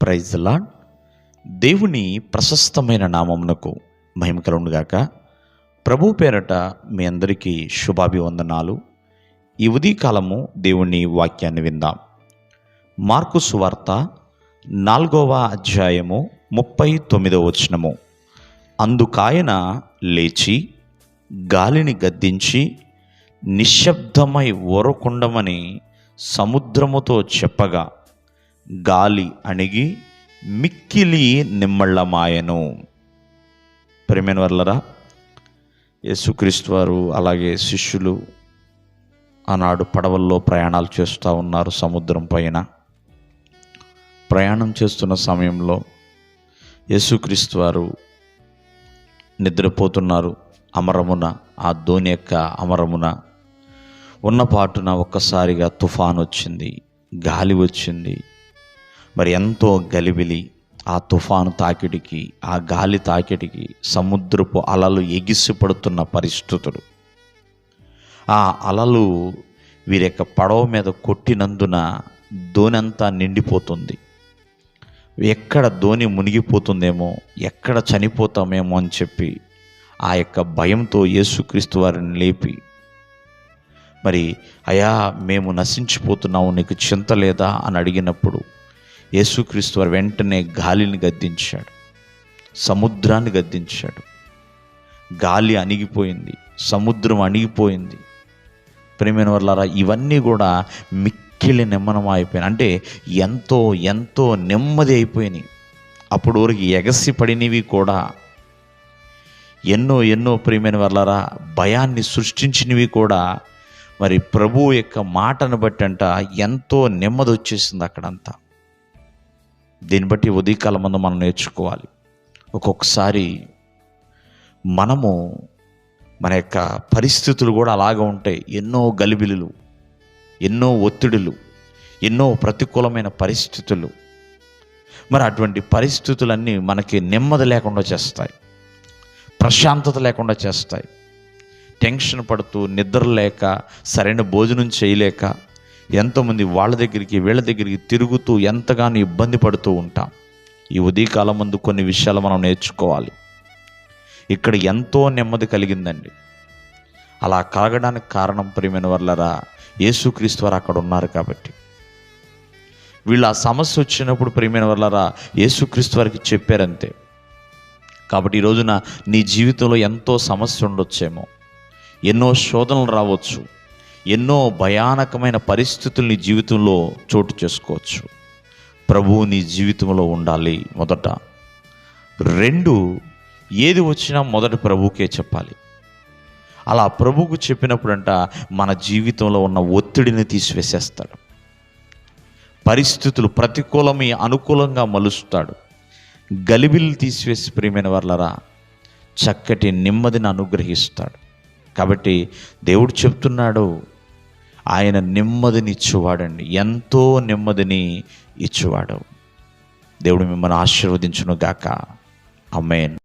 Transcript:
Praise the lord. దేవుని ప్రశస్తమైన నామమునకు మహిమ కలుగునుగాక. ప్రభు పేరట మీ అందరికీ శుభాభివందనాలు. ఈ ఉదయకాలము దేవుని వాక్యాన్ని విందాం. మార్కు సువార్త 4వ అధ్యాయము 39వ వచనము. అందుకాయన లేచి గాలిని గద్దించి నిశ్శబ్దమై ఊరకుండమని సముద్రముతో చెప్పగా గాలి అణిగి మిక్కిలి నిమ్మళ్ళమాయెను. ప్రియమైన వారలారా, యేసుక్రీస్తు వారు అలాగే శిష్యులు ఆనాడు పడవల్లో ప్రయాణాలు చేస్తూ ఉన్నారు. సముద్రం పైన ప్రయాణం చేస్తున్న సమయంలో యేసుక్రీస్తు వారు నిద్రపోతున్నారు. అమరమున, ఆ దోణి యొక్క అమరమున ఉన్నపాటున ఒక్కసారిగా తుఫాను వచ్చింది, గాలి వచ్చింది. మరి ఎంతో గలిబిలి. ఆ తుఫాను తాకిడికి, ఆ గాలి తాకిడికి సముద్రపు అలలు ఎగిసి పడుతున్న పరిస్థితులు. ఆ అలలు వీరి యొక్క పడవ మీద కొట్టినందున దోణి అంతా నిండిపోతుంది. ఎక్కడ దోణి మునిగిపోతుందేమో, ఎక్కడ చనిపోతామేమో అని చెప్పి ఆ యొక్క భయంతో యేసుక్రీస్తు వారిని లేపి, మరి అయా మేము నశించిపోతున్నాము, నీకు చింత లేదా అని అడిగినప్పుడు యేసుక్రీస్తు వారు వెంటనే గాలిని గద్దించాడు, సముద్రాన్ని గద్దించాడు. గాలి అణిగిపోయింది, సముద్రం అణిగిపోయింది. ప్రియమైన వారలారా, ఇవన్నీ కూడా మిక్కిలి నిమ్మనమైపోయినాయి. అంటే ఎంతో ఎంతో నెమ్మది అయిపోయినాయి. అప్పుడు వరకు ఎగసి పడినవి కూడా ఎన్నో ఎన్నో ప్రియమైన వారలారా భయాన్ని సృష్టించినవి కూడా మరి ప్రభువు యొక్క మాటను బట్టి అంట ఎంతో నెమ్మది వచ్చేసింది అక్కడంతా. దీన్ని బట్టి ఉదయకాలం ముందు మనం నేర్చుకోవాలి. ఒక్కొక్కసారి మనము మన యొక్క పరిస్థితులు కూడా అలాగే ఉంటాయి. ఎన్నో గలిబిలులు, ఎన్నో ఒత్తిడులు, ఎన్నో ప్రతికూలమైన పరిస్థితులు. మరి అటువంటి పరిస్థితులన్నీ మనకి నెమ్మది లేకుండా చేస్తాయి, ప్రశాంతత లేకుండా చేస్తాయి. టెన్షన్ పడుతూ, నిద్ర లేక, సరైన భోజనం చేయలేక ఎంతోమంది వాళ్ళ దగ్గరికి వీళ్ళ దగ్గరికి తిరుగుతూ ఎంతగానో ఇబ్బంది పడుతూ ఉంటాం. ఈ ఉదయకాలం ముందు కొన్ని విషయాలు మనం నేర్చుకోవాలి. ఇక్కడ ఎంతో నెమ్మది కలిగిందండి. అలా కలగడానికి కారణం ప్రియమైన వారలారా యేసుక్రీస్తు వారు అక్కడ ఉన్నారు కాబట్టి. వీళ్ళు ఆ సమస్య వచ్చినప్పుడు ప్రియమైన వారలారా యేసుక్రీస్తు వారికి చెప్పారంతే. కాబట్టి ఈ రోజున నీ జీవితంలో ఎంతో సమస్య ఉండొచ్చేమో, ఎన్నో శోధనలు రావచ్చు, ఎన్నో భయానకమైన పరిస్థితులు నీ జీవితంలో చోటు చేసుకోవచ్చు. ప్రభువు నీ జీవితంలో ఉండాలి మొదట. 2, ఏది వచ్చినా మొదట ప్రభువుకే చెప్పాలి. అలా ప్రభువుకు చెప్పినప్పుడంట మన జీవితంలో ఉన్న ఒత్తిడిని తీసివేసేస్తాడు. పరిస్థితులు ప్రతికూలమే అనుకూలంగా మలుస్తాడు. గలిబిలు తీసివేసి ప్రియమైన వారలారా చక్కటి నెమ్మదిని అనుగ్రహిస్తాడు. కాబట్టి దేవుడు చెప్తున్నాడు, ఆయన నెమ్మదిని ఇచ్చేవాడండి, ఎంతో నెమ్మదిని ఇచ్చేవాడు. దేవుడు మిమ్మల్ని ఆశీర్వదించును గాక. ఆమేన్.